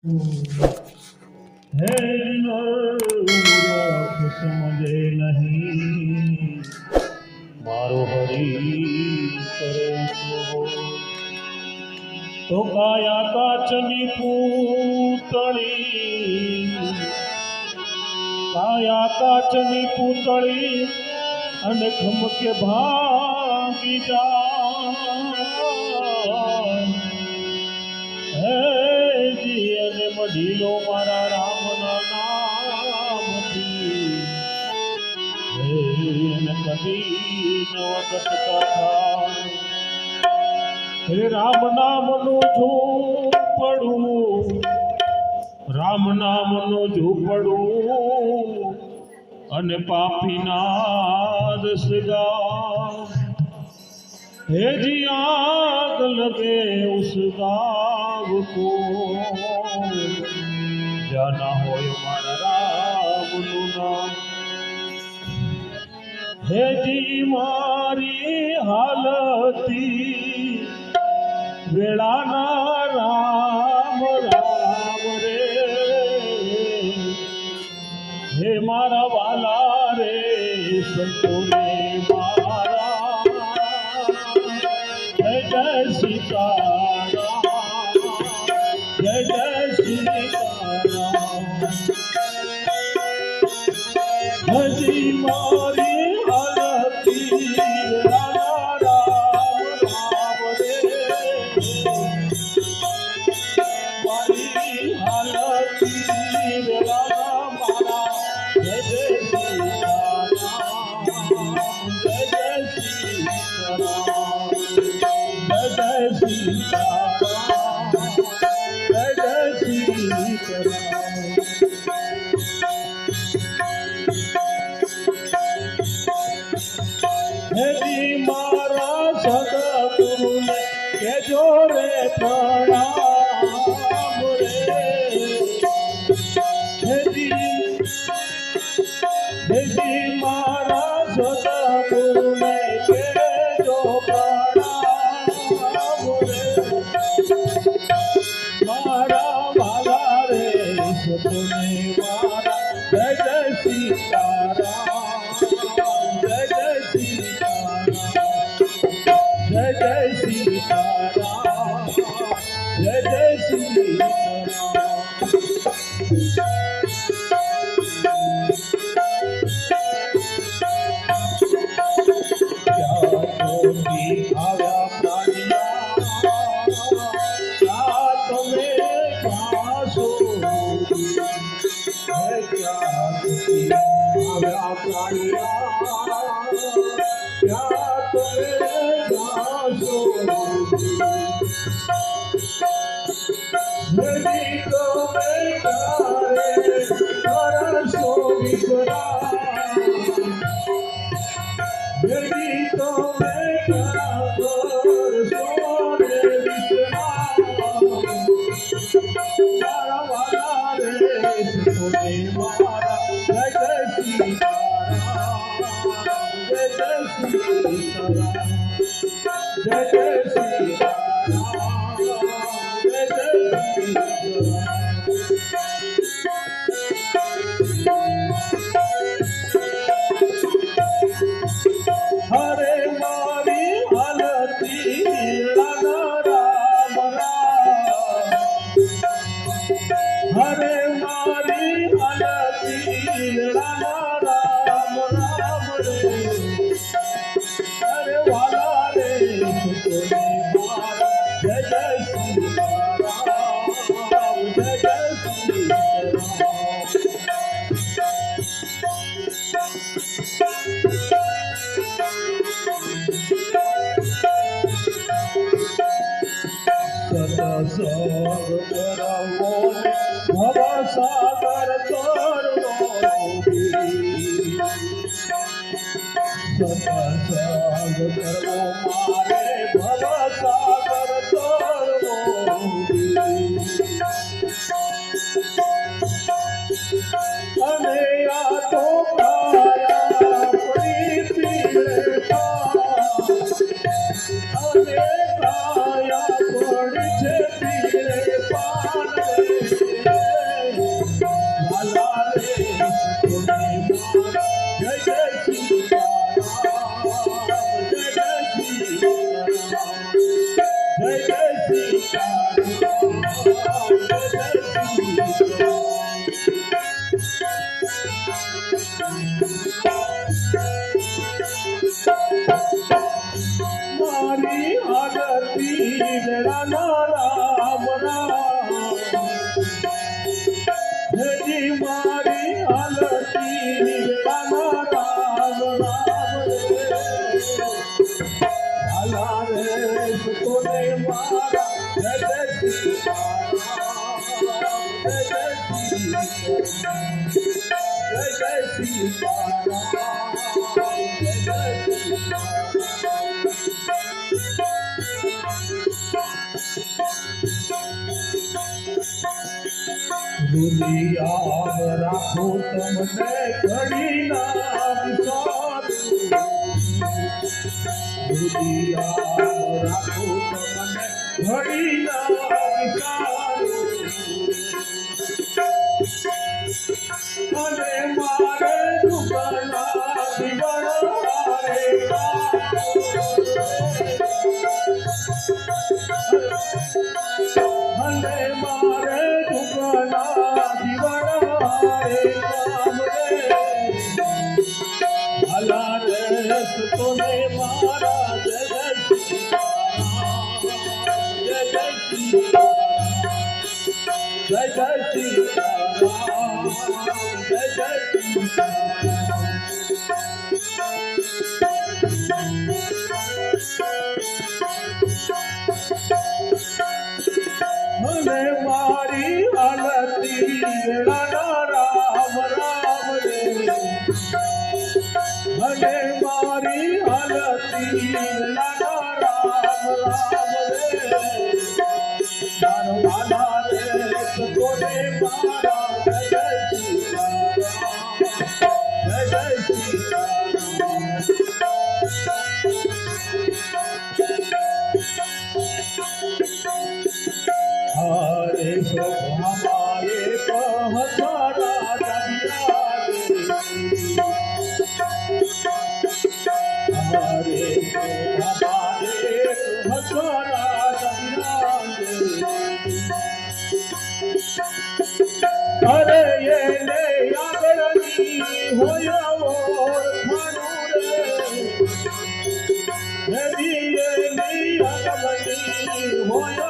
है मूर्ख समझे नहीं मारो हरी करे तो काया काचनी पूतળી અને ખમકે ભાગી જાય હે જી અને મઢીલો મારા રામના નામથી હે અને કદી ન વખત કથા હે રામ નામનું ઝૂંપડું રામ નામનું ઝૂંપડું અને પાપીના દસગા હે જી આગ લગે ઉસ ગાવ કો જાના હોય મારા રામનું નામ હે જી મારી હાલતી વેળાના રામ રામ રે હે મારા વાલા રે સંતોરે મારા જય જય સીતારામ જય જય સીતારામ હજી મારી હાલતી વેળાના રામ રામ રે મારી હાલતી વેળાના મારા જય જય સીતારામ જય જય સીતારામ જય જય સીતારામ જય જય સીતારામ હેજી મારા સદગુરુને કેજો રે પ્રણામ રે હેજી મારા સદગુરુને કેજો પ્રણામ રે મારા વાલા રે સતને મારા જય જય સીતારામ જય જય સીતારામ જય જય સીતારામ જય જય સીતારામ સાગર સત્સંગ કરવો મારે ભવ સાગર તરવો અને આ તો કાયા પ્રીતિ અને કાયા પડી છે પીળે પાન મારી આરતી રાણા રામ રામ હજી મારી આરતી રાણા રામ રામ આલા રે તોને મારા જય જય સીતારામ જય જય સીતારામ જય જય સીતારામ જય જય દુનિયા રાખો તમને ઘડી ના વિચારું દુનિયા રાખો તમને ઘડી ના વિચારું અને મારે દુકાના દીવાના રે અને મારે દુકાના દીવાના રે કામ રે ભલા રે તોને મારા જય જય સીતારામ જય જય સીતારામ જય જય સીતારામ જય જય સીતારામ મને મારી આરતી રાણા રામ રામ રે મને મારી આરતી રાણા રામ રામ રે દાનવાલા રે તોને મારા જય જય સીતારામ જય જય સીતારામ हरे सो हमारे कहसारा दरिया हरे सो हमारे कहसारा दरिया अरे ये ले आगरनी होया और थानू रे ये ली आगरनी होया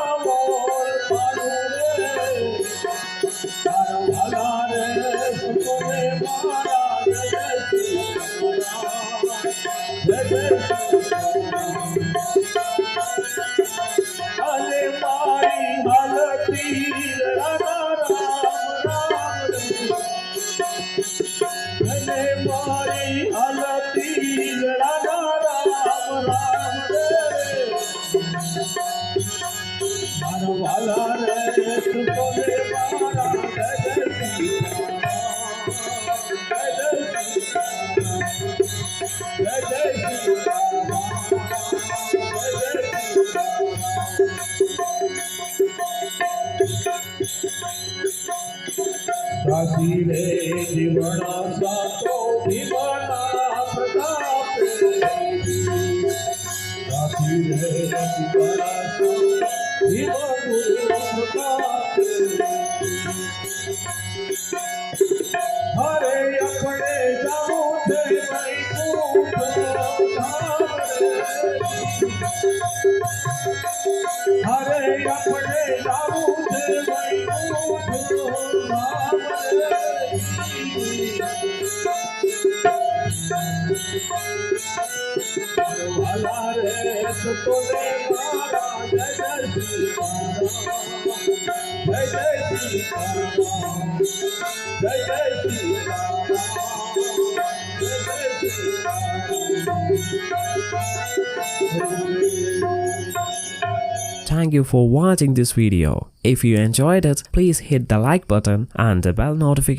अरे मारी हालती राधा राम राम अरे मारी हालती राधा राम राम मारो वाला रे तुझे मारा जय जय सीताराम जय जय सीताराम जय जय सीताराम जय जय दासी रे जीवना सातो भीमना प्रताप दासी रे जीवना सातो भीमना प्रताप हरे अपने जाऊं थे वैकुंठ धाम हरे अपने जाऊं थे वैकुंठ धाम भला रे तोने मारा जय जय सीताराम जय जय सीताराम जय जय सीताराम जय जय Sitaram. Thank you for watching this video. If you enjoyed it, please hit the like button and the bell notification